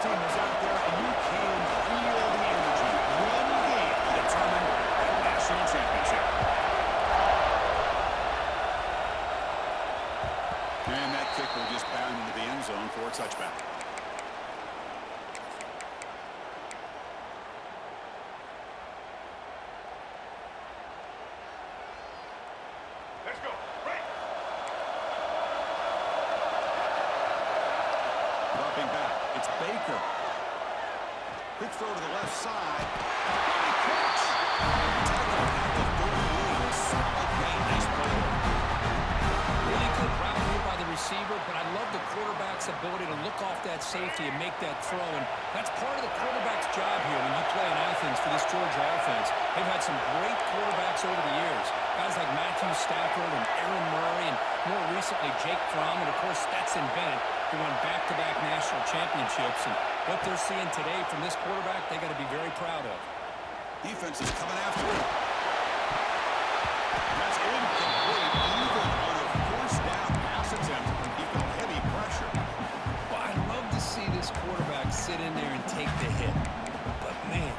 team is out there, and you can feel the energy. One game to determine that national championship. And that kick will just bound into the end zone for a touchback. Let's go. Right. Dropping back. It's Baker. Quick throw to the left side. Great catch. Tackle at the 38. Solid game. Nice play. Really good route here by the receiver, but I love the quarterback's ability to look off that safety and make that throw. And that's part of the quarterback's job here when you play in Athens for this Georgia offense. They've had some great quarterbacks over the years. Guys like Matthew Stafford and Aaron Murray, and more recently Jake Fromm, and of course Stetson Bennett, who won back-to-back national championships. And what they're seeing today from this quarterback, they got to be very proud of. Defense is coming after him. That's incomplete. Even on a first down pass attempt, he felt heavy pressure. Well, I'd love to see this quarterback sit in there and take the hit. But, man,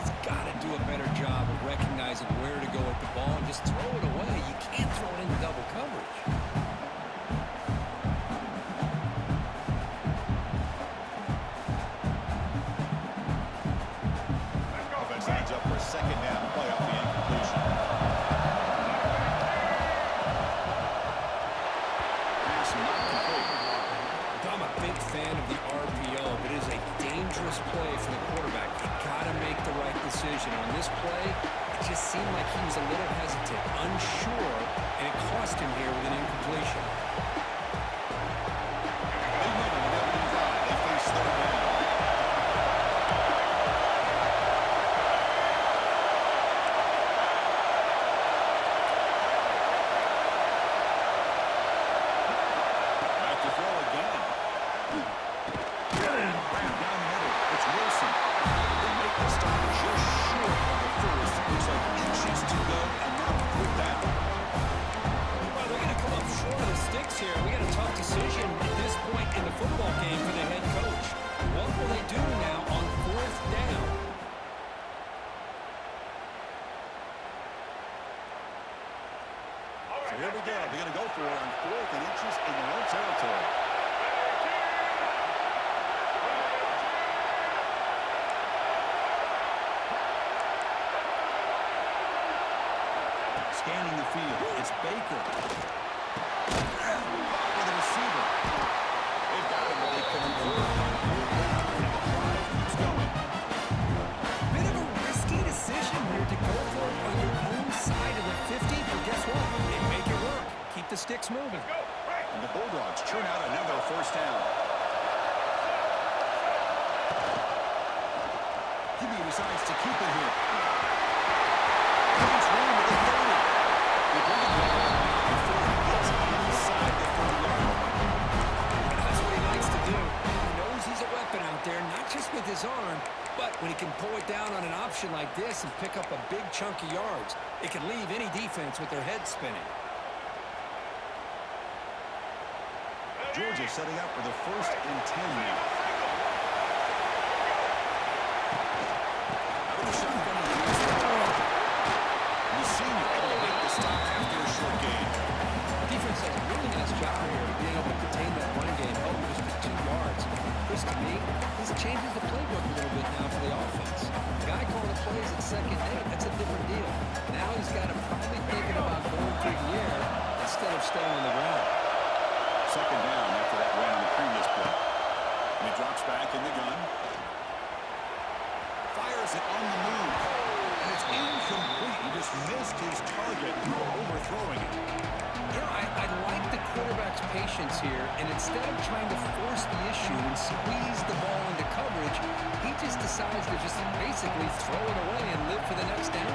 he's got to do a better job of recognizing where to go with the ball and just throw it away. You can't throw it into double coverage. Offense lines up for a second down play off the incompletion. Pass not complete. I'm a big fan of the RPO, but it is a dangerous play for the quarterback. You got to make the right decision. On this play, it just seemed like he was a little hesitant, unsure, and it cost him here with an incompletion. They made an 11 drive. They face third down. Back to throw again. Ran down the middle. It's Wilson. They make the stop just short of the first. Looks like inches to go, and now third down. Well, they're going to come up short of the sticks here. We got a tough decision at this point in the football game for the head coach. What will they do now on fourth down? So here we go. They're going to go for it on 4th and inches in their own territory. Scanning the field. It's Baker. With the receiver. They've got him, but they couldn't throw it. And the drive keeps going. Bit of a risky decision here to go for it on your own side of the 50, but guess what? They make it work. Keep the sticks moving. Go. Right. And the Bulldogs churn out another first down. He decides to keep it here. He's running with the 30. They bring it back before he gets inside the 30-yard line. That's what he likes to do. He knows he's a weapon out there, not just with his arm, but when he can pull it down on an option like this and pick up a big chunk of yards, it can leave any defense with their head spinning. Georgia setting up for the 1st and 10 now. Out of the shotgun, the senior able to make the stop after a short gain. Defense does a really nice job here of being able to contain that run game, held just for 2 yards. Chris, to me, this changes the playbook a little bit now for the offense. The guy calling the plays at 2nd and 8, that's a different deal. Now he's got to probably thinking about going through the air instead of staying on the ground. 2nd down after that run in the previous play. And he drops back in the gun. Fires it on the move. And it's incomplete. He just missed his target, overthrowing it. You know, I like the quarterback's patience here, and instead of trying to force the issue and squeeze the ball into coverage, he just decides to just basically throw it away and live for the next down.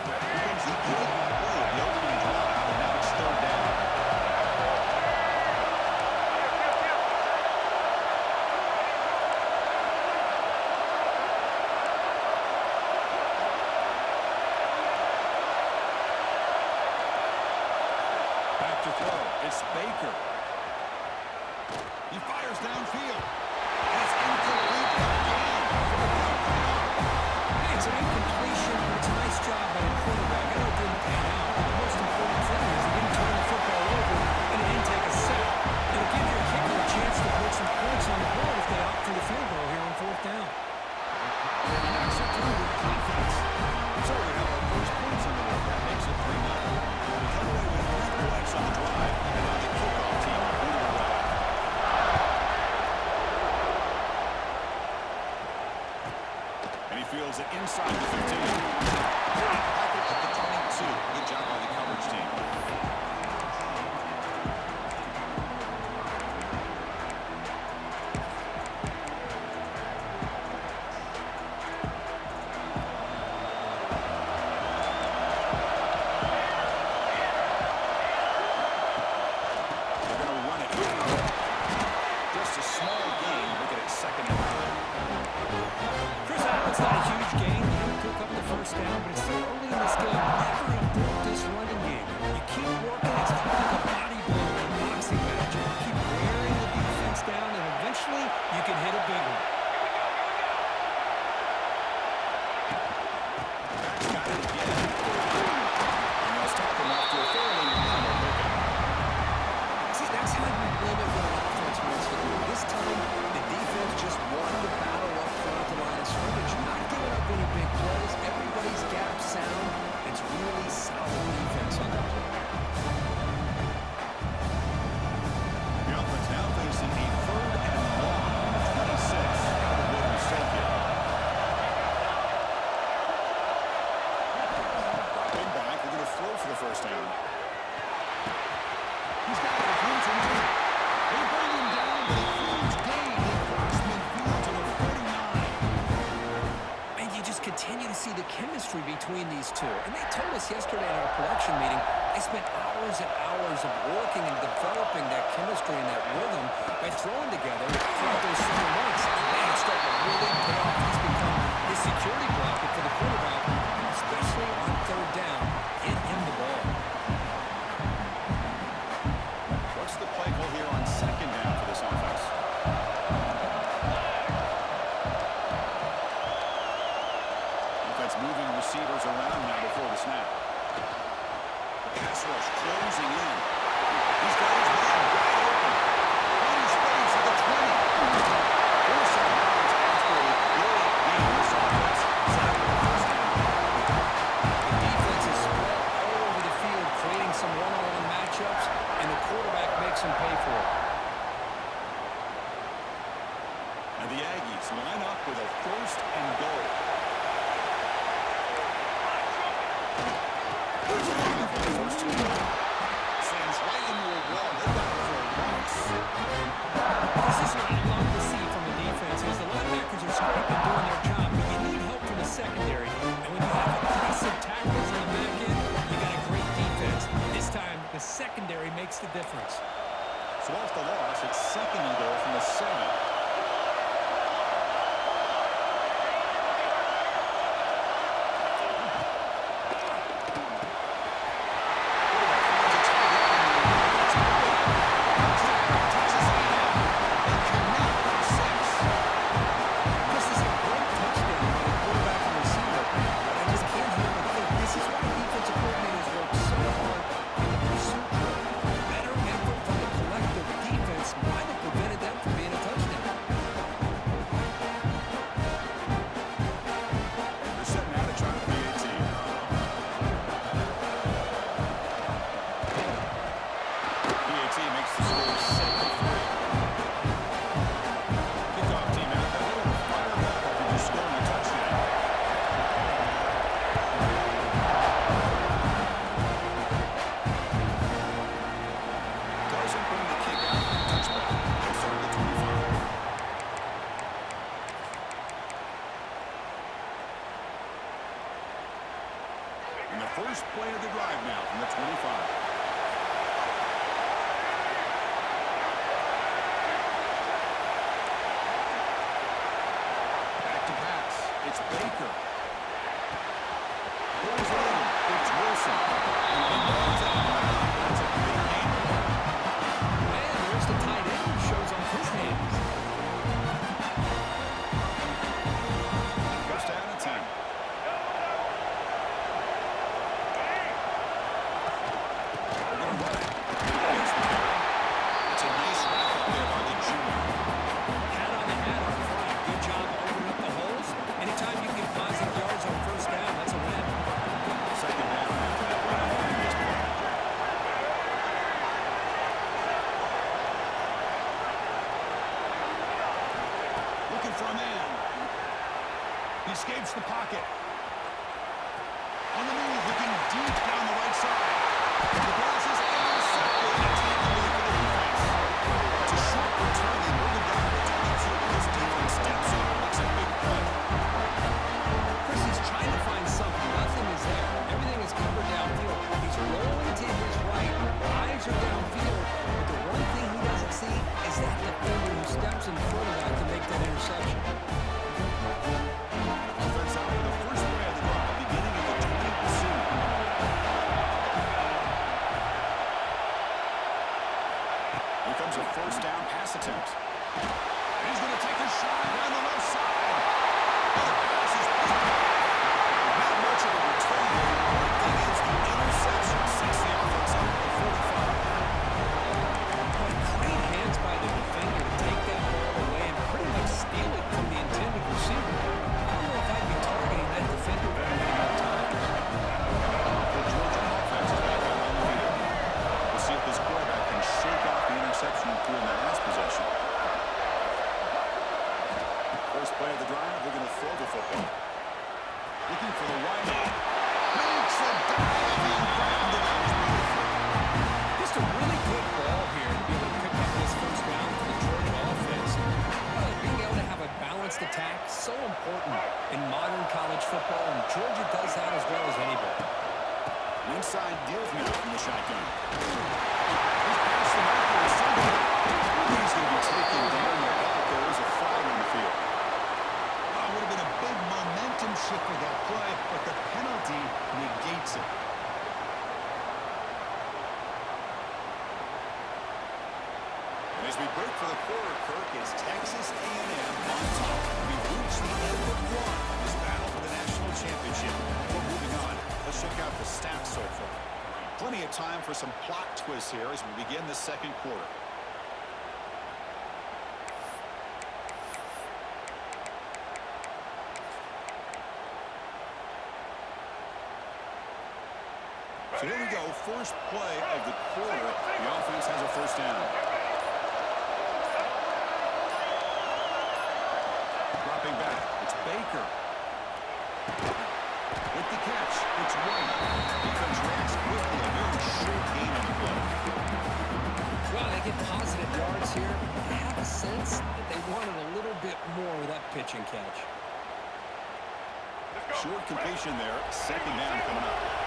Here comes the 8th play of the opening drive, and now it's 3rd down. Back to throw. It's Baker. He fires downfield. And it's Moves it inside the 15. Tackle at the 22. Good job by the coverage team. Between these two. And they told us yesterday in our production meeting they spent hours and hours of working and developing that chemistry and that rhythm by throwing together throughout those summer months. And man, it's starting to really pay off. He's become the security blanket for the quarterback, especially on third down. Get him the ball. What's the play call here on second down for this offense? Moving receivers around now before the snap. The pass rush closing in. He's got his man wide open. Find space at the 20. Force out of bounds after a big game. This offense sacked for the first down. The defense is spread all over the field, creating some one-on-one matchups, and the quarterback makes them pay for it. And the Aggies line up with a first and goal. First and goal. Sands right into a wall. They're back for a loss. This is what I love to see from the defense is the linebackers are scraping, doing their job, but you need help from the secondary. And when you have aggressive tackles on the back end, you got a great defense. This time, the secondary makes the difference. So off the loss, it's second and goal from the 7. And the first play of the drive now from the 25. Back to pass. It's Baker. Pulls it in. It's Wilson. And he runs it around. That's a big game. And there's the tight end who shows off his hands. First down and 10. He escapes the pocket. On the move, looking deep down the right side. The pass is intercepted. It's incomplete for the defense. It's a short return. They move it down to 22. This defense steps up and makes a big play. Chris, he's trying to find something. Nothing is there. Everything is covered downfield. He's rolling to his right. Eyes are downfield. But the one thing he doesn't see is that defender who steps in front of that to make that interception. Offense out for the first play of the drive, beginning at the 20 pursuit. Here comes a first down pass attempt. He's going to take a shot down the left side. And the pass is picked up. Not much of a return there. The important thing is the interception sets the offense up at the 45. Great hands by the defender to take that ball away and pretty much steal it from the intended receiver. I don't know if I'd be targeting that defender very many times. The Georgia offense is back out on the field. We'll see if this quarterback can shake off the interception he threw in the last possession. First play of the drive, they're going to throw the football. Looking for the wideout. Makes a dive and grabbed it. That was beautiful. Just a really good ball here to be able to pick up this first down for the Georgia offense. Being able to have a balanced attack, so important in modern college football, and Georgia does that as well as anybody. Inside deals now from the shotgun. He's past the mark for a single. He's going to be taken down there. There is a flag on the field. It would have been a big momentum shift with that play, but the penalty negates it. And as we break for the quarter, Kirk, is Texas A&M on top. We've reached the end of one in this battle for the national championship. Before moving on, let's check out the stats so far. Plenty of time for some plot twists here as we begin the second quarter. So here we go, first play of the quarter. The offense has a first down. Dropping back, it's Baker. With the catch, it's White. Defense reacts quickly, a very short gain on the play. Well, they get positive yards here. I have a sense that they wanted a little bit more with that pitch and catch. Short completion there, second down coming up.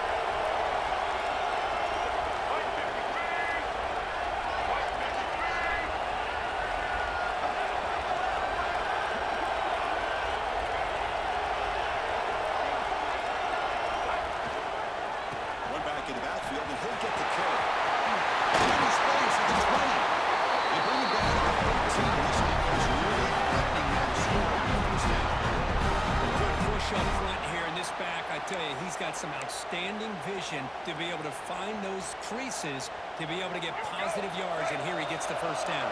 In the backfield, and he'll get the carry. In space at the 20. They bring him down to the 13. This offense really threatening that score on the first down. Good push up front here in this back. I tell you, he's got some outstanding vision to be able to find those creases, to be able to get positive yards, and here he gets the first down.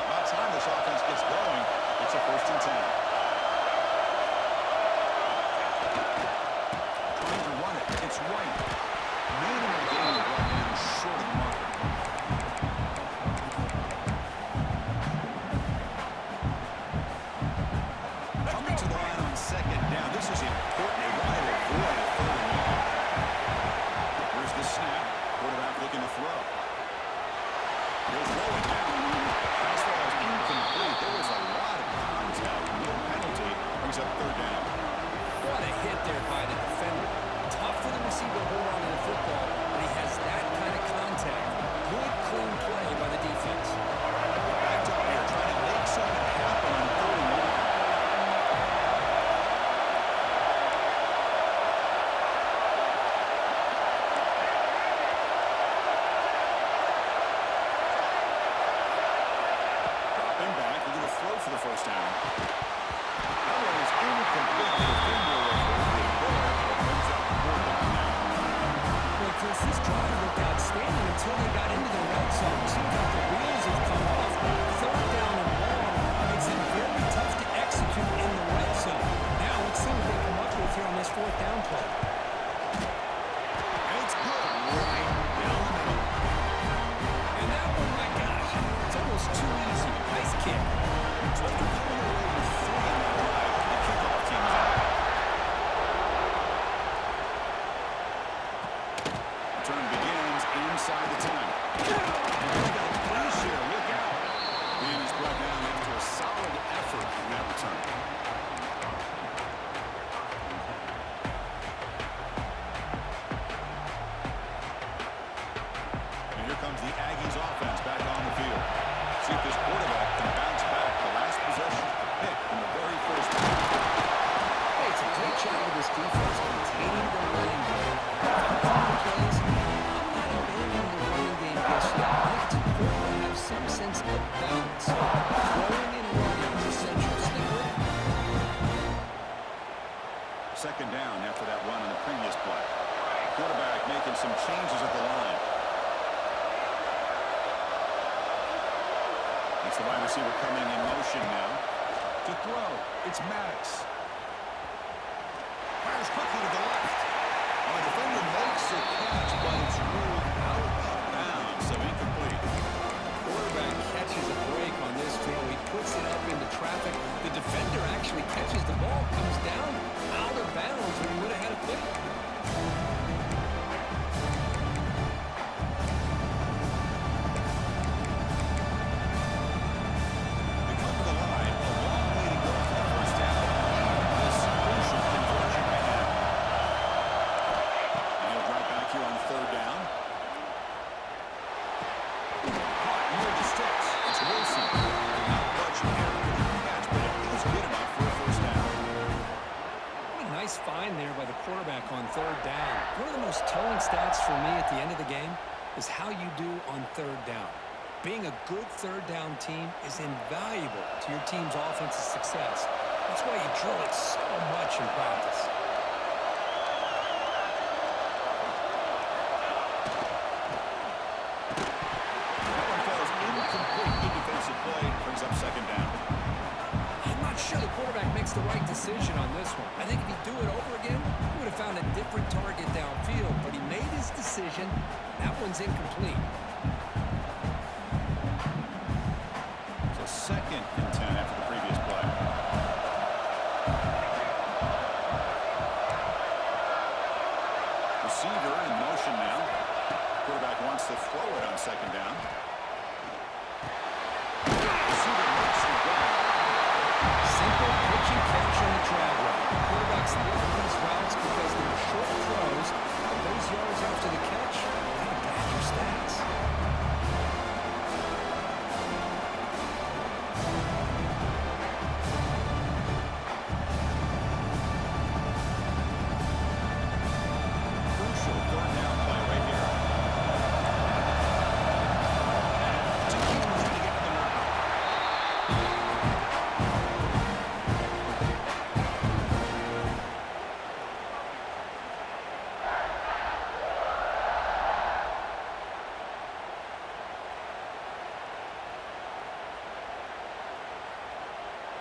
By the time this offense gets going, it's a 1st and 10. Trying to run it. It's White. Minimal gain of right now, short of the marker. Coming to the line on second down. This is important. They want to avoid a 3rd and long. Here's the snap. Quarterback looking to throw. He'll throw it now. Pass ball is incomplete. There was a lot of contact. No So throwing and running is essential. Stick with it. Second down after that run on the previous play. Quarterback making some changes at the line. It's the wide receiver coming in motion now. To throw, it's Maddox. Fires quickly to the left. The defender makes the catch, but it's ruled out of bounds, so incomplete. Quarterback catches a break on this throw. He puts it up into traffic. The defender actually catches the ball, comes down out of bounds, and he would have had a pick. They come to the line, a long way to go for the first down. This crucial conversion right now. And he'll drop back here on third down. Caught near the sticks. It's Wilson. Not much after the catch, but it is good enough for a first down. What a nice find there by the quarterback on third down. One of the most telling stats for me at the end of the game is how you do on third down. Being a good third down team is invaluable to your team's offensive success. That's why you drill it so much in practice. That one falls incomplete. Good defensive play. Brings up second down. I'm not sure the quarterback makes the right decision on this one. I think if he'd do it over again, he would have found a different target downfield, but he made his decision. That one's incomplete. So second and 10 after the previous play. Receiver in motion now. Quarterback wants to throw it on second down. Receiver makes the grab. Simple pitch and catch on the drag route. Quarterbacks love these routes because they're short throws. Those yards after the catch kind of back your stats. Crucial third down play right here. To keep him trying to get to the line.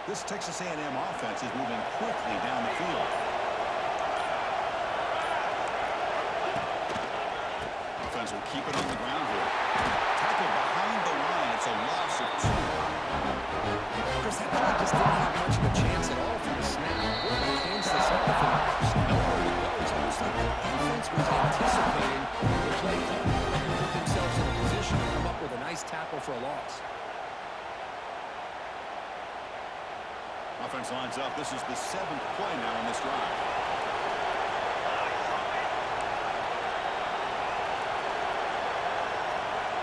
This Texas A&M offense is moving quickly down the field. Offense will keep it on the ground here. Tackle behind the line. It's a loss of 2. Chris, that play just didn't have much of a chance at all from the snap. Quarterback hands this off and there's nowhere to go. It's almost like the defense was anticipating the play call and put themselves in a position to come up with a nice tackle for a loss. Offense lines up. This is the 7th play now on this drive.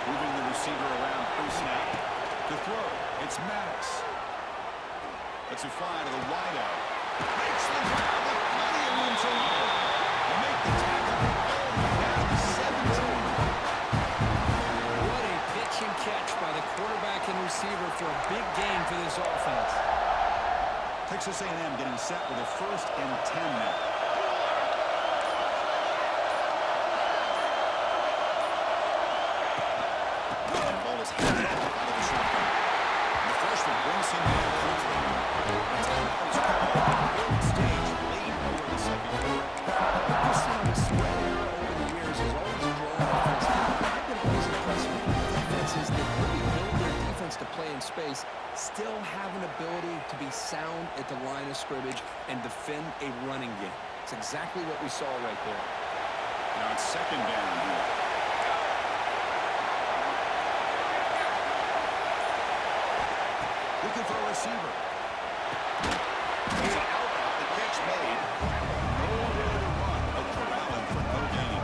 Moving the receiver around pre-snap. To throw, it's Maddox. Lets it fly to the wideout. Makes the grab with plenty of room to run. They make the tackle all the way down to 17. What a pitch and catch by the quarterback and receiver for a big game for this offense. Texas A&M getting set with a 1st and 10 now. And the ball is handed off out of the shotgun. And the freshman brings him down quickly. A timeout is called. Third stage late over the second quarter. This sort of spread over the years has always grown offense. I've been always impressed with defenses that really build their defense to play in space, still have an ability to be sound at the line of scrimmage and defend a running game. It's exactly what we saw right there. Now it's second down here. Looking for a receiver. He's out. The catch made. Nowhere to run. A corralling for no gain.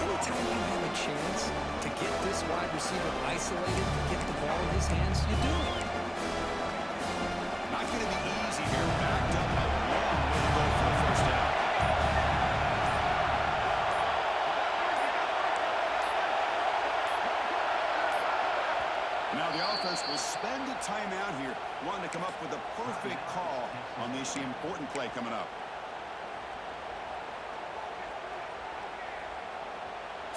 Anytime you have a chance to get this wide receiver isolated, to get the ball in his hands, you do it. Not going to be easy here. Backed up a long way to go for the first down. Now the offense offense will spend a timeout here, wanting to come up with a perfect call on this important play coming up.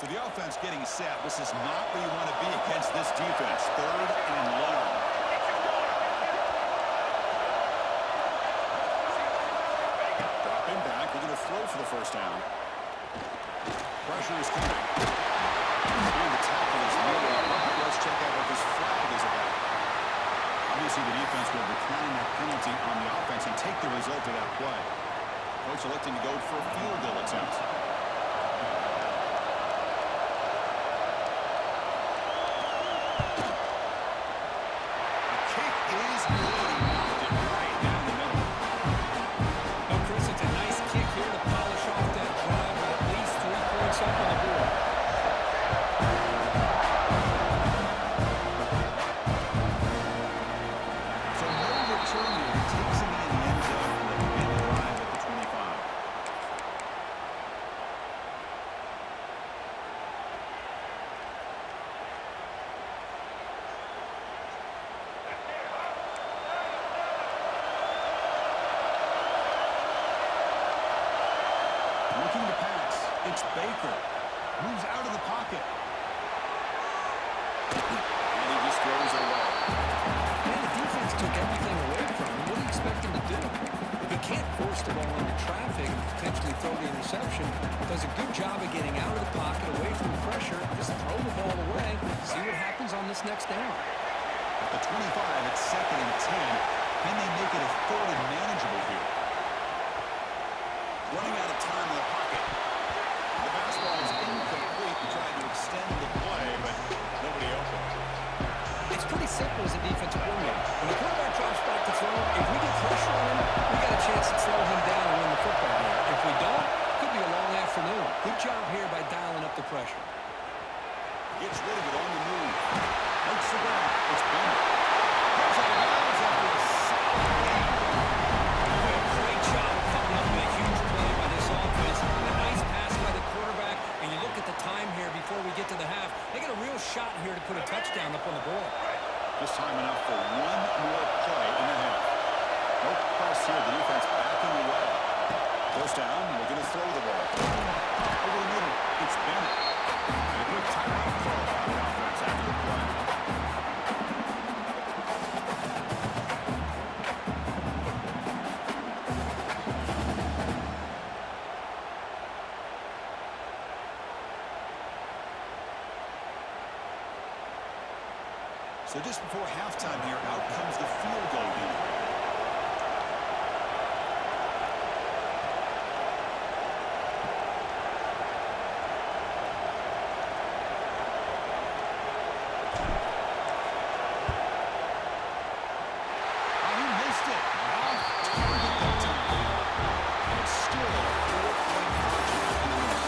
So the offense getting set. This is not where you want to be against this defense. 3rd and long. Dropping back. We're going to throw for the first down. Pressure is coming. And the tackle is nearly up. Let's check out what this flag is about. Obviously, the defense will decline that penalty on the offense and take the result of that play. Coach electing to go for a field goal attempt. Looking to pass. It's Baker. Moves out of the pocket. And he just throws it away. Man, the defense took everything away from him. What do you expect him to do? He can't force the ball into traffic and potentially throw the interception. Does a good job of getting out of the pocket, away from the pressure. Just throw the ball away. See what happens on this next down. At the 25, it's 2nd and 10. Can they make it a 3rd and manageable here? Running out of time in the pocket. The basketball is incomplete and trying to extend the play, but nobody open. It's pretty simple as a defensive coordinator. When the quarterback drops back to throw, if we get pressure on him, we got a chance to slow him down and win the football game. If we don't, it could be a long afternoon. Good job here by dialing up the pressure. Gets rid of it on the move. Makes the grab. It's Bennett. Comes out of bounds after a solid game. Great job of coming up with a huge play by this offense. A nice pass by the quarterback. And you look at the time here before we get to the half. They got a real shot here to put a touchdown up on the board. Just time enough for one more play in the half. No press here. The defense backing away. First down. We're going to throw the ball. Over the middle. It's Bennett. And a quick timeout call by the offense after the play. So just before halftime here, out comes the field goal unit. Oh, he missed it. Off target that time. And it's still a 4-point margin after the miss.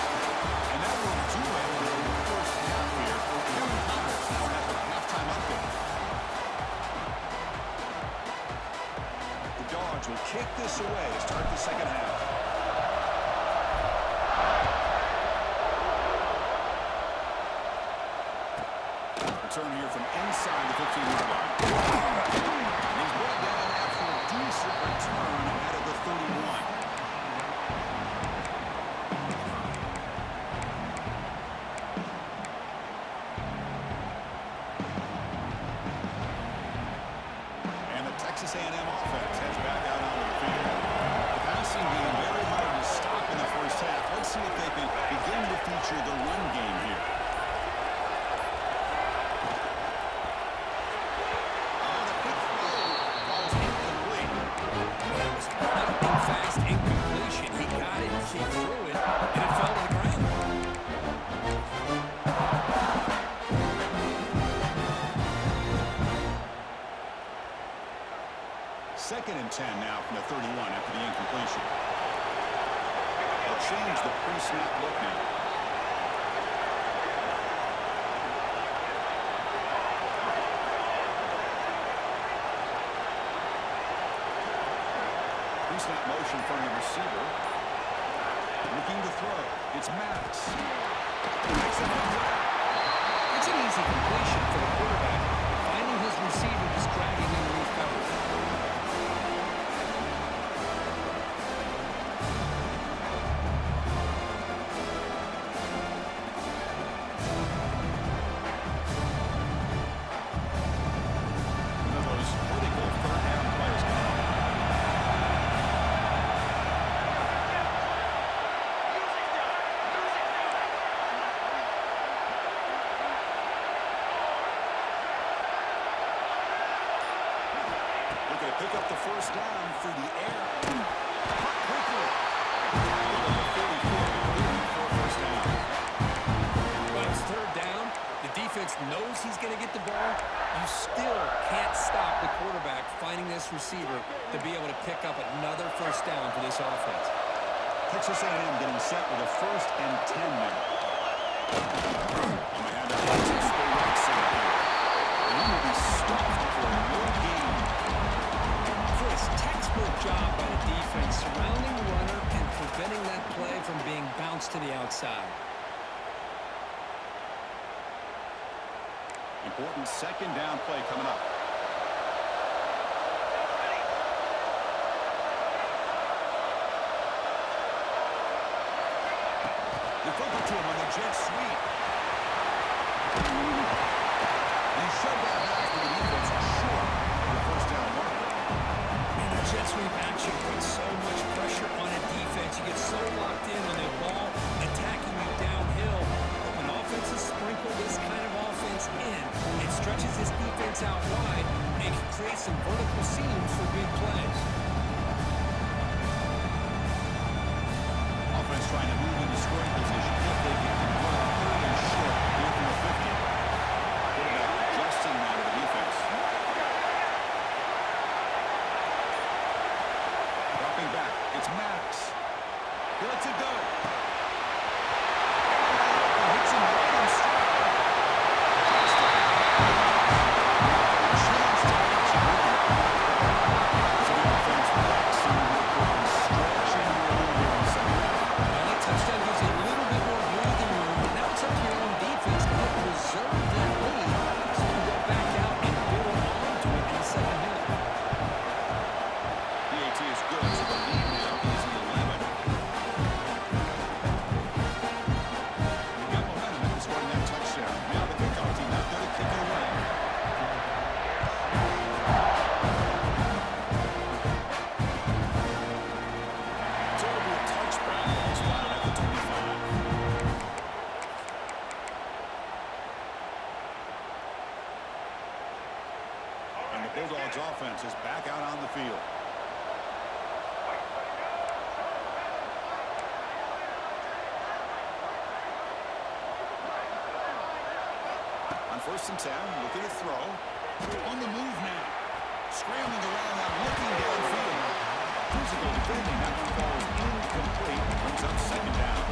And that will do it for the first half here. Kevin Connors now has a halftime update. The Dogs will kick this away to start the second half. Return here from inside the 15-yard line. And he's brought down after a decent return out of the 31. And the Texas A&M offense heads back out onto the field. The passing game very hard to stop in the first half. Let's see if they can begin to feature the run game here. On a quick throw, ball's incomplete. That was lightning fast incompletion. He got it, he threw it, and it fell to the ground. Second and 10 now from the 31 after the incompletion. They'll change the pre-snap look now. Pre-snap motion from the receiver. Looking to throw. It's Maddox. Makes it on. It's an easy completion for the quarterback. Finding his receiver pick up the first down through the air. Caught quickly. Tackled at the 44. Good for a first down. Well, it's third down. The defense knows he's going to get the ball. You still can't stop the quarterback finding this receiver to be able to pick up another first down for this offense. Texas A&M getting set with a 1st and 10 now. On the hand of Texas, the right side here. And he will be stopped for no gain. Chris, textbook job by the defense surrounding the runner and preventing that play from being bounced to the outside. Important 2nd down play coming up. They flip it to him on the jet sweep. And he shoved that back to the defense short of the first down marker. Man, the jet sweep action puts so much pressure on a defense. You get so locked in on the ball attacking you downhill. But when offenses sprinkle this kind of offense in, it stretches this defense out wide and can create some vertical seams for big plays. Offense trying to move into scoring position if they can convert 3rd and short here from the 50. Quarterback adjusting now to the defense. Dropping back. It's Maddox. He lets it go. And hits him right in stride. Chance to catch him. So the offense flexing and stretching the lead in the second half. Well, that touchdown gives you a little bit more breathing room, but now it's up to your own defense to help preserve that lead so you can go back out and build onto it in the second half. PAT is good, so the lead now is 11. We've got momentum after scoring that touchdown. Now the kickoff team out there to kick it away. So it'll be a touchback ball spotted at the 25. And the Bulldogs offense is back out on the field. On 1st and 10, looking to throw. On the move now. Scrambling around now, looking downfield. Physical defending, that one falls incomplete. Brings up 2nd down.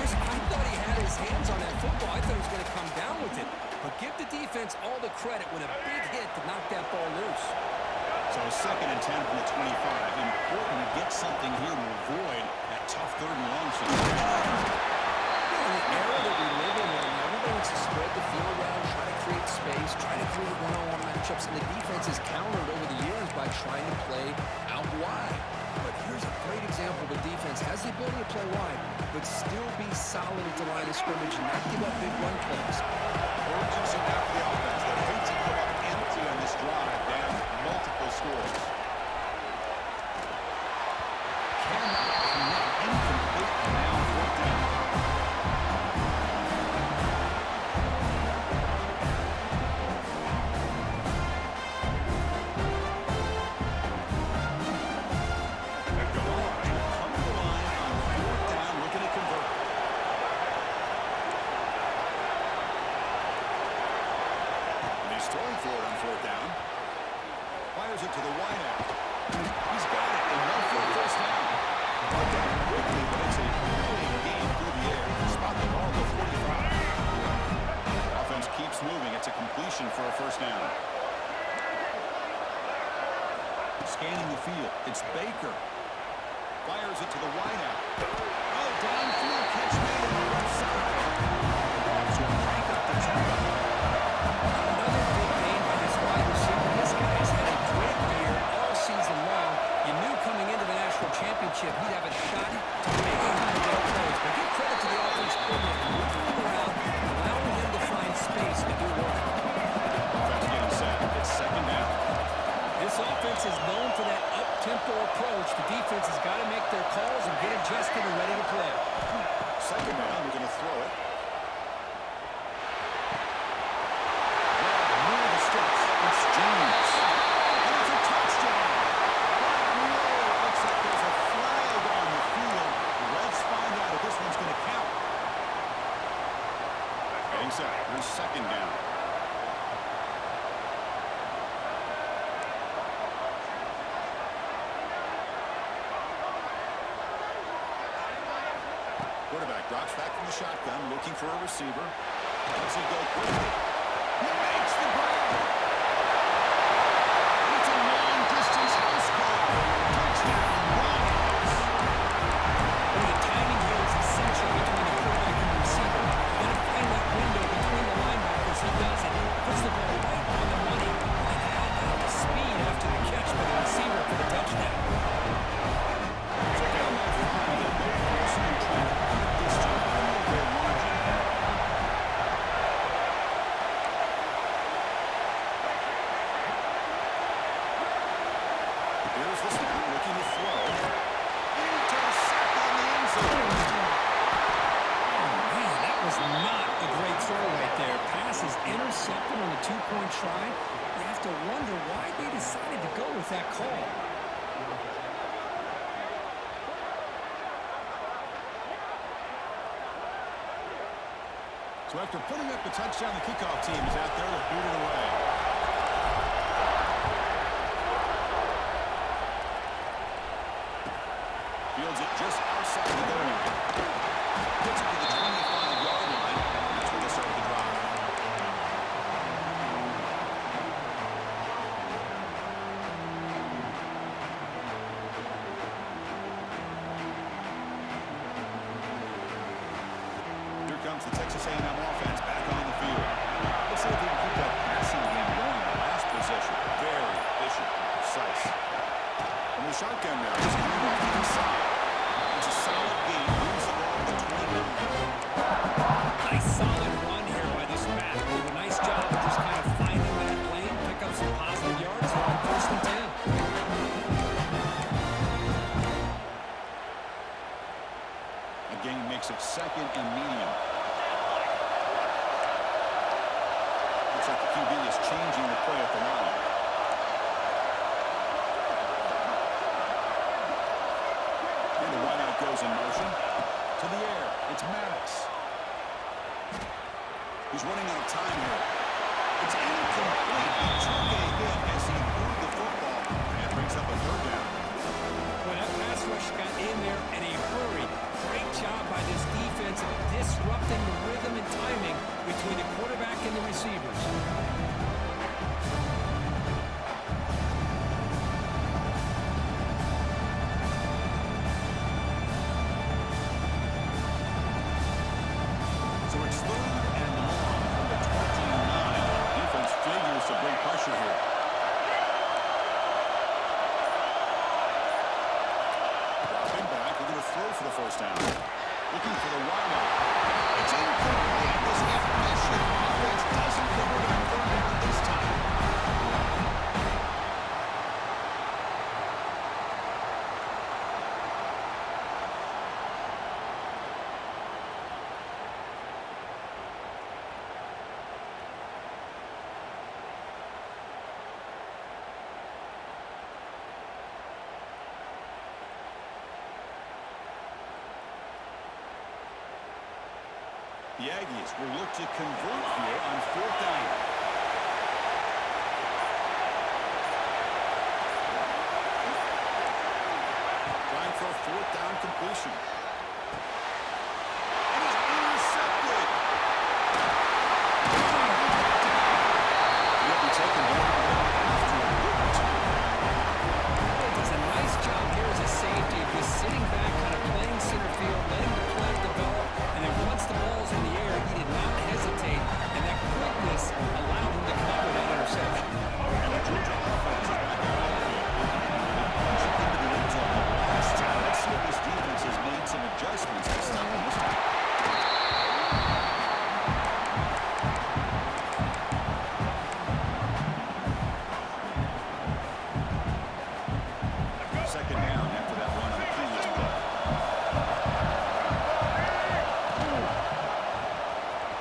Chris, I thought he had his hands on that football. I thought he was going to come down with it. But give the defense all the credit with a big hit to knock that ball loose. So 2nd and 10 from the 25. Important to get something here to avoid that tough 3rd and long situation. In the era that we live in right now, everybody wants to spread the field around, try to create space, try to create one-on-one matchups, and the defense has countered over the years by trying to play out wide. But here's a great example of a defense has the ability to play wide, but still be solid at the line of scrimmage and not give up big run plays. Urgency now for the offense that hates to come up empty on this drive, down multiple scores. Cannot connect, incomplete, and now 4th down. Going for it on 4th down. Fires it to the wideout. He's got it. And one for a first down. Brought down quickly, but it's a brilliant game through the air. Spot the ball to 45. Offense keeps moving. It's a completion for a first down. Scanning the field. It's Baker. Fires it to the wideout. Oh, downfield catch made on the left side. The Dogs will crank up the tempo. Another big game by this wide receiver. This guy has had a great year all season long. You knew coming into the national championship he'd have a shot to make him big plays. But give credit to the offense coordinator, moving him around, allowing him to find space to do work. Offense getting set. It's 2nd down. This offense is known for that up-tempo approach. The defense has got to make their calls and get adjusted and ready to play. 2nd down, we're going to throw it. Near the sticks. It's James. And it's a touchdown. quarterback drops back from the shotgun, looking for a receiver. Does he go quickly? He makes the grab. And it's a long-distance house call. Touchdown, Lions. Well, the timing here is essential between the quarterback and the receiver. Got to find that window between the linebackers. He does it. Puts the ball right on the money. And add the speed after the catch by the receiver for the touchdown. Here's the snap, looking to throw. Intercept on the end zone. Man, that was not a great throw right there. Pass is intercepted on the two-point try. You have to wonder why they decided to go with that call. So after putting up the touchdown, the kickoff team is out there to boot it away. Fields it just outside the goal line. Gets it to the 25-yard line. That's where they start the drive. Here comes the Texas A&M offense back on the field. Let's see if we can keep that passing game going. The last possession, very efficient and precise. From the shotgun now, he's coming off the inside. It's a solid gain. Moves the ball to 29. Nice solid run here by this back. Did a nice job of just kind of finding that lane, pick up some positive yards here on 1st and 10. Again, makes it 2nd and medium. Looks like the QB is changing the play at the line. And the wideout goes in motion. To the air. It's Maddox. He's running out of time here. It's incomplete. He took a hit as he threw the football. And brings up a 3rd down. When that pass rush got in there in a hurry, great job by this defense disrupting the rhythm and timing between the quarterback and the receivers. So it's 3rd and long from the 29. Defense figures to bring pressure here. Dropping back, looking to throw for the 1st down. Looking for the wideout. It's incomplete. This efficient offense doesn't convert on 3rd down this time. The Aggies will look to convert here on 4th down. Trying for a 4th down completion. And he's intercepted. He'll be taken down after a good return. He does a nice job here as a safety of just sitting back, kind of playing center field, letting the play develop, and then once the ball's in the air, he did not hesitate, and that quickness allowed him to come up with that interception. And the Georgia offense is back out on the field. Punching into the end zone the last time. Let's see if this defense has made some adjustments to stop him this time. Second down after that run on the previous play.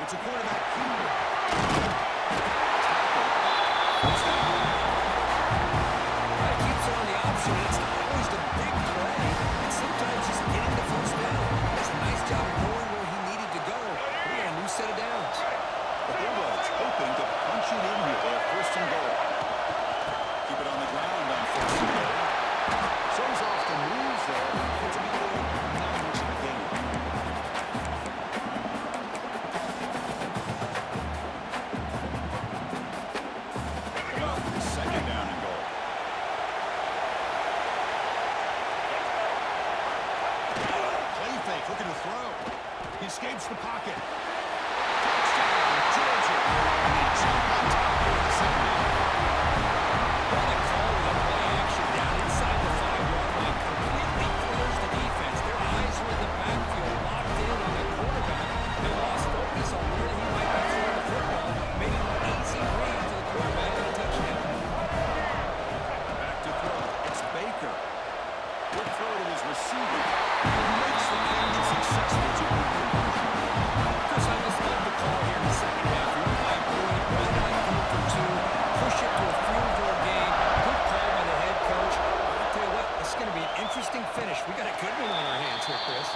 It's a quarterback keeper. Tackle. First down. That keeps it on the option, and it's not always the big play. It's sometimes just getting the 1st down. Does a nice job of knowing where he needed to go. We got a new set of downs. The Bulldogs hoping to punch it in here. They have 1st and goal. Keep it on the ground on 1st and goal. So is throw. He escapes the pocket. Touchdown, Georgia. And they jump on top here in the second half. Well, they call the play action down inside the 5-yard line. Completely floors the defense. Their eyes were in the backfield, locked in on the quarterback. They lost focus on where he might be throwing the football. Made an easy read to the quarterback and a touchdown. Back to throw. It's Baker. Good throw to his receiver. He makes the catch a successful two-point conversion. Chris, I just love the call here in the second half. You're up by a point. Why not go for two? Push it to a field goal game. Good call by the head coach. I'll tell you what, this is going to be an interesting finish. We got a good one on our hands here, Chris.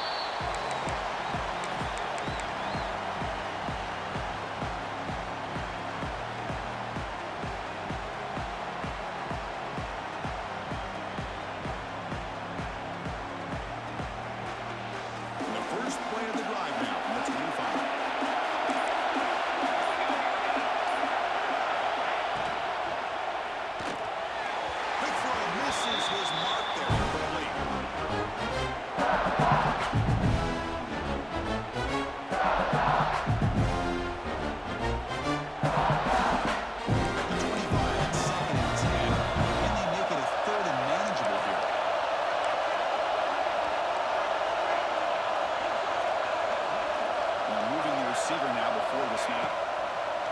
The first play of the drive now from the 25. Quick throw misses his mark there for a lead. At the 25, it's second and 10. Can they make it a third and manageable here? Now moving the receiver now before the snap.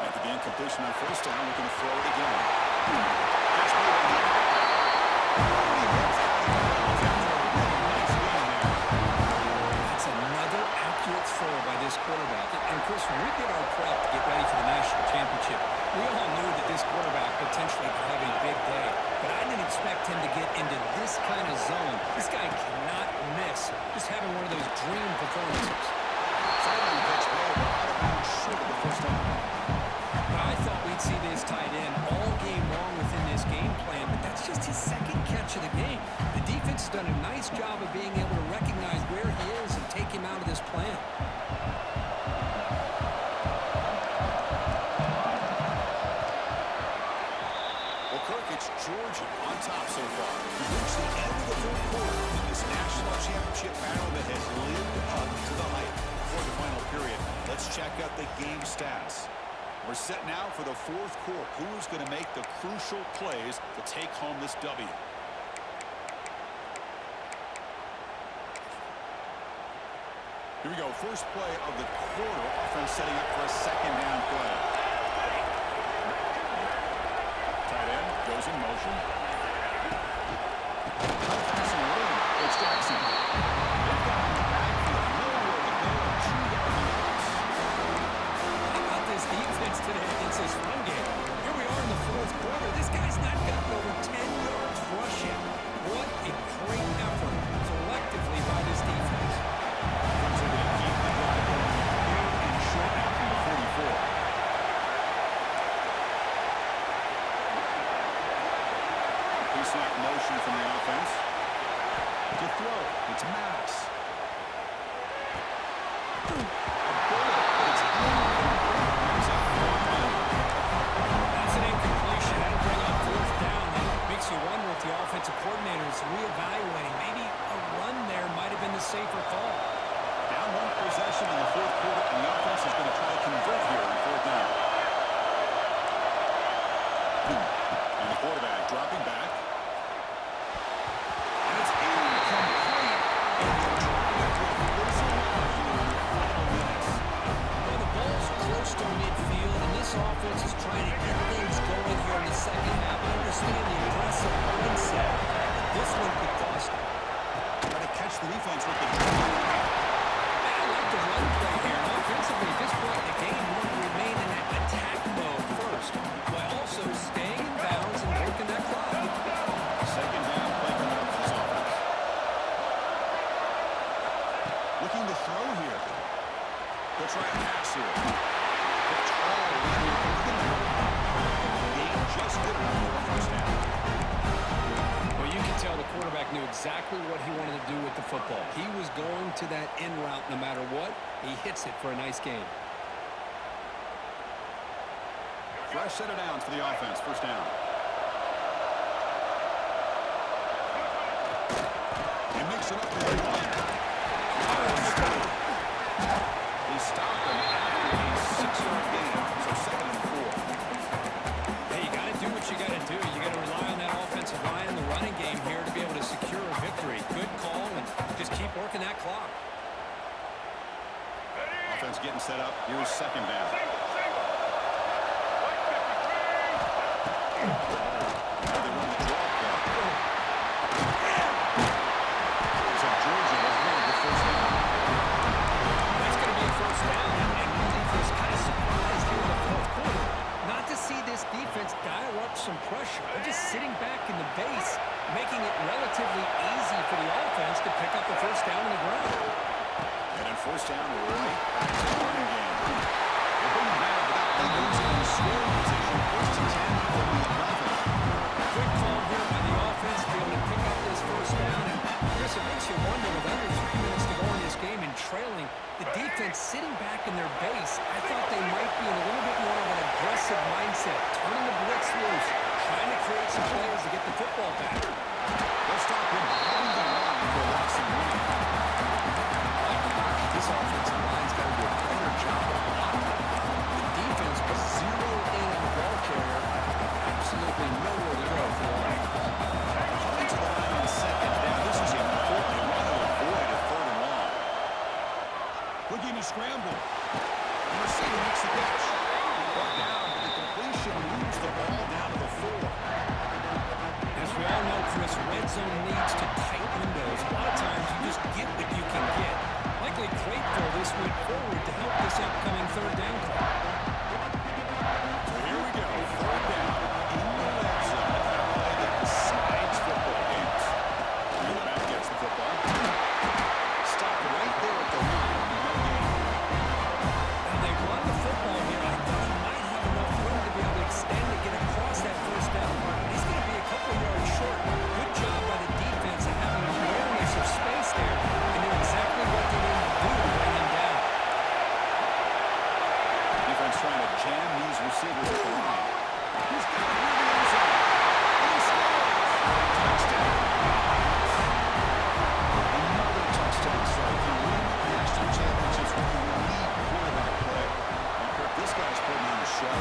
At the game completion on first down, looking to throw it again. That's moving the He hits out of bounds after a really nice game there. That's another accurate throw by this quarterback. And Chris, when we did our prep to get ready for the national championship, we all knew that this quarterback potentially could have a big day. But I didn't expect him to get into this kind of zone. This guy cannot miss. Just having one of those dream performances. Sideline pitch way out of bounds short of the first down. I thought we'd see this tight end all game long within this game plan, but that's just his second catch of the game. The defense has done a nice job of being able to recognize where he is and take him out of this plan. Well, Kirk, it's Georgia on top so far. We've reached the end of the third quarter in this national championship battle that has lived up to the hype. Before the final period, let's check out the game stats. We're set now for the fourth quarter. Who's going to make the crucial plays to take home this W? Here we go. First play of the quarter. Offense setting up for a second down play. Tight end goes in motion. Passing room. It's Jackson. They've got him in the backfield. Nowhere to go. 2-yard loss. How about this defense today against this run game? Here we are in the fourth quarter. This guy's not gotten over 10 yards rushing. What a great effort collectively by this defense. Friends are going to keep the drive going. Third and short now from the 44. Pre-snap motion from the offense. To throw. It's Maddox. A bullet. It's incomplete. Comes out for a punt. That's an incompletion. That'll bring up fourth down. It makes you wonder if the offensive coordinator is reevaluating. Maybe a run there might have been the safer call. Down one possession in the fourth quarter, and the offense is going to try to convert here on fourth down. And the quarterback dropping back. And it's incomplete. And the drive will fizzle out here in the final minutes. Well, the ball's close to midfield, and this offense is trying to get things going here in the second half. I understand the aggressive mindset, but this one could cost them. Trying to catch the defense with the drive. I like the run play here. And offensively, at this point in the game, you want to remain in that attack mode first, while also staying in bounds and working that clock. Second down play coming up for this offense. Looking to throw here. They'll try a pass here. Pitch all the way over the middle. Gain just good enough for a first down. Well, you can tell the quarterback knew exactly what he wanted to do with the football. He was going to that in route no matter what. He hits it for a nice game. Fresh set of downs for the offense. First down. He makes it up with a run. He stopped him after a 6-yard gain, so 2nd and 4. Hey, you got to do what you got to do. You got to rely on that offensive line and the running game here to be able to secure a victory. Good call, and just keep working that clock. Offense getting set up. Here's 2nd down. Now they run the draw play. So Georgia has won the first down. That's going to be a first down, and really was kind of surprised here in the fourth quarter not to see this defense dial up some pressure. They're just sitting back in the base, making it relatively easy for the offense to pick up a first down on the ground. And then first down right back to the running game. They're bringing down without losing in scoring position. First and 10 from the 11. Quick call here by the offense to be able to pick up this first down. And Chris, it makes you wonder, with under 3 minutes to go in this game and trailing, the defense sitting back in their base, I thought they might be in a little bit more of an aggressive mindset, turning the blitz loose, trying to create some plays to get the football back. They'll stop him behind the line for loss and running. This offensive line's got to do a better job of blocking. The defense was zeroed in on the ball carrier. Absolutely nowhere to go for the offense. Coming to the line on 2nd down. This is important. They want to avoid a 3rd and long. Quick game scramble. The receiver makes the catch. Brought down, but the completion moves the ball down to the 4. As we all know, Chris, red zone leads to tight windows. A lot of times you just get what you can get. Likely grateful this went forward to help this upcoming 3rd down call. So here we go. 3rd down in the red zone. The kind of play that decides football games. Quarterback gets the football. Stop right there at the line. No gain. Now they run the football here. I thought he might have enough room to be able to extend to get across that first down mark. But he's going to be a couple yards short. Good job by the defense of having awareness of space there and knew exactly what they needed to do to bring him down. Defense trying to jam these receivers at the line. He's got it in the end zone. He scores. Touchdown. Another touchdown strike. You win national championships with elite quarterback play. And Kirk, this guy's putting on a show.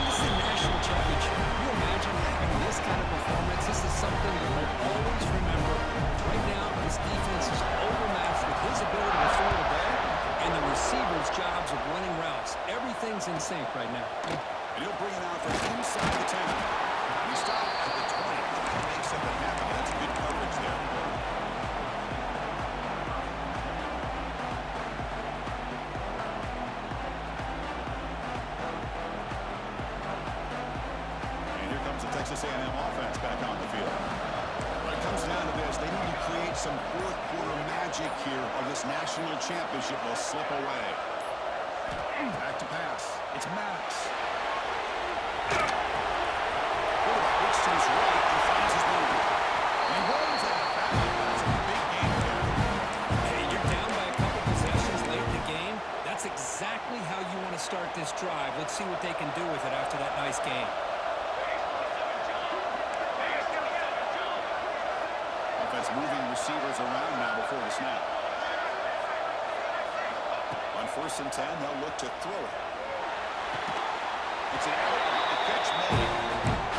This is a national championship. Can you imagine having this kind of performance? This is something that we'll always remember. Right now, this defense is overmatched with his ability to throw the ball and the receiver's jobs of running routes. Everything's in sync right now. And he'll bring it out from inside the 10. He stopped at the 20. That makes something happen. That's good coverage there. And here comes the Texas A&M offense back on the field. When it comes down to this, they need to create some fourth quarter magic here, or this national championship will slip away. Back to pass. It's Maddox. Quarterback looks to his right and finds his movement. He runs out of bounds. That's a big game there. Hey, you're down by a couple possessions late in the game. That's exactly how you want to start this drive. Let's see what they can do with it after that nice game. Offense moving receivers around now before the snap. On 1st and 10, they'll look to throw it. It's an outlet. The catch made.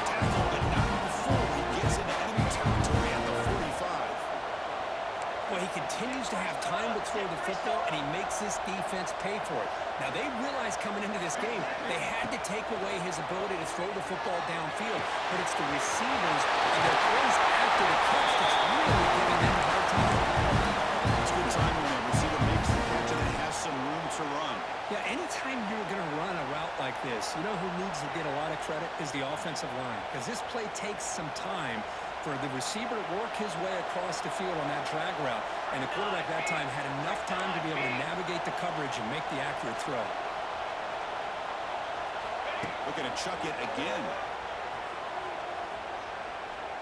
Tackle, but not before he gets into enemy territory at the 45. Well, he continues to have time to throw the football, and he makes this defense pay for it. Now, they realized coming into this game they had to take away his ability to throw the football downfield, but it's the receivers and their plays after the catch that's really giving them a hard time. It's good time when the receiver makes the catch and then has some room to run. Yeah, anytime you're going to run a route like this, you know who needs to get a lot of credit is the offensive line, because this play takes some time for the receiver to work his way across the field on that drag route, and the quarterback that time had enough time to be able to navigate the coverage and make the accurate throw. Looking to chuck it again.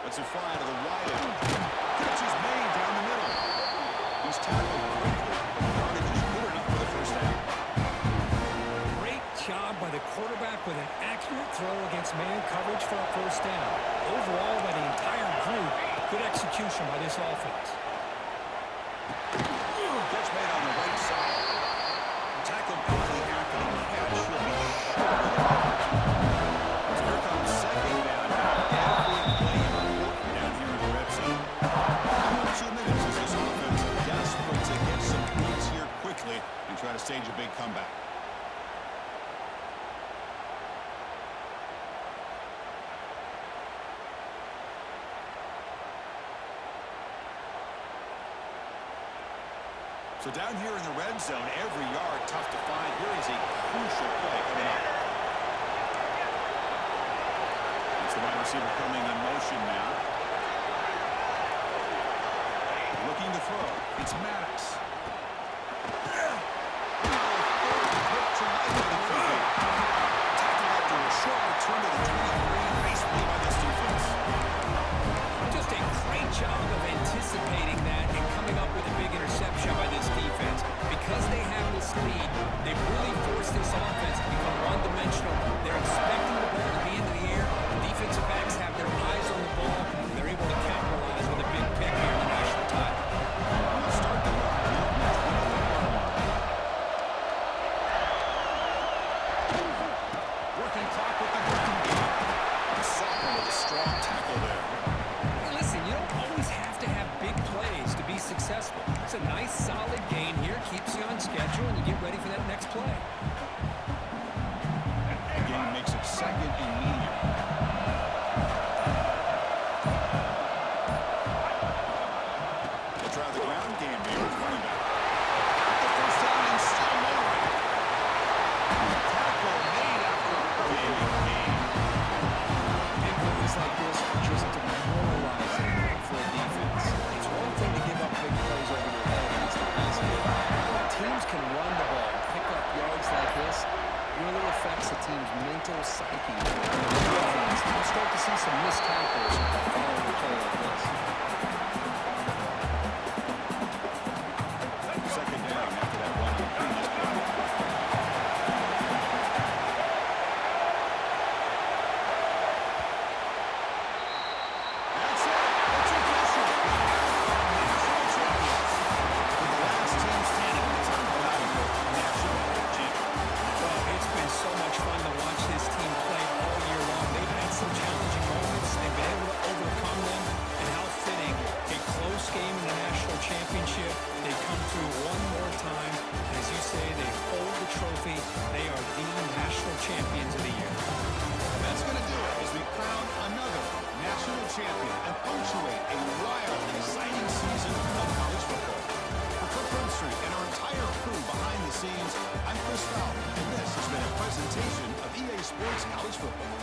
Let's it fly to the wide end. Catch is made down the middle. He's tackled quickly. The yardage is good enough for the first down. Great job by the quarterback with an accurate throw against man coverage for a first down. Overall, by the entire group, good execution by this offense. Catch made on the right side. So down here in the red zone, every yard tough to find. Here is a crucial play coming up. It's the wide receiver coming in motion now. Looking to throw. It's Maddox. Tackled after a short return to the 23. Nice play by this defense. Just a great job of anticipating that and coming up with a big interception by this defense. Because they have this lead, they really forced this offense to become one-dimensional. They're expecting the ball to be into the air. The defensive backs have their eyes on the ball, and they're able to capitalize with a big pick here in the national title. We'll start the drive here from the 25-yard line. Working clock with the ground game. Sutton with a strong tackle there. Hey, listen, you don't always have to have big plays to be successful. It's a nice, solid gain here. Keeps you on schedule, and you get ready for that next play. Again, makes it second and medium. They try the ground game here with running back. Got the first down and still moving. Tackle made after a big game. Big plays like this are just demoralizing for a defense. It's one thing to give up big plays over your head against the pass game. When teams can run the ball, pick up yards like this, really affects the team's mental psyche. You start to see some missed tackles following a play like this. Second down after that run on the previous play. That's it. It's official. National champions. With the last team standing in the time of national champion. Well, it's been so much fun to watch this team play all year long. They've had some challenging moments. They've been able to overcome them. And how fitting, a close game in the national championship. They come through one more time. And as you say, they hold the trophy. They are the national champions of the year. That's going to do it as we crown another national champion and punctuate a wild and exciting season of college football. For Kirk Herbstreit and our entire crew behind the scenes, I'm Chris Fowler, and this has been a presentation of EA Sports College Football.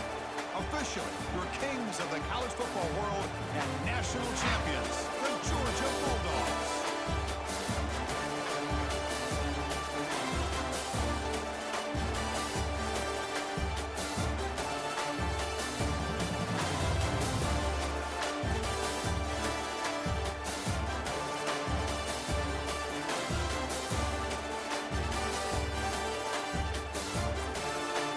Officially, your kings of the college football world and national champions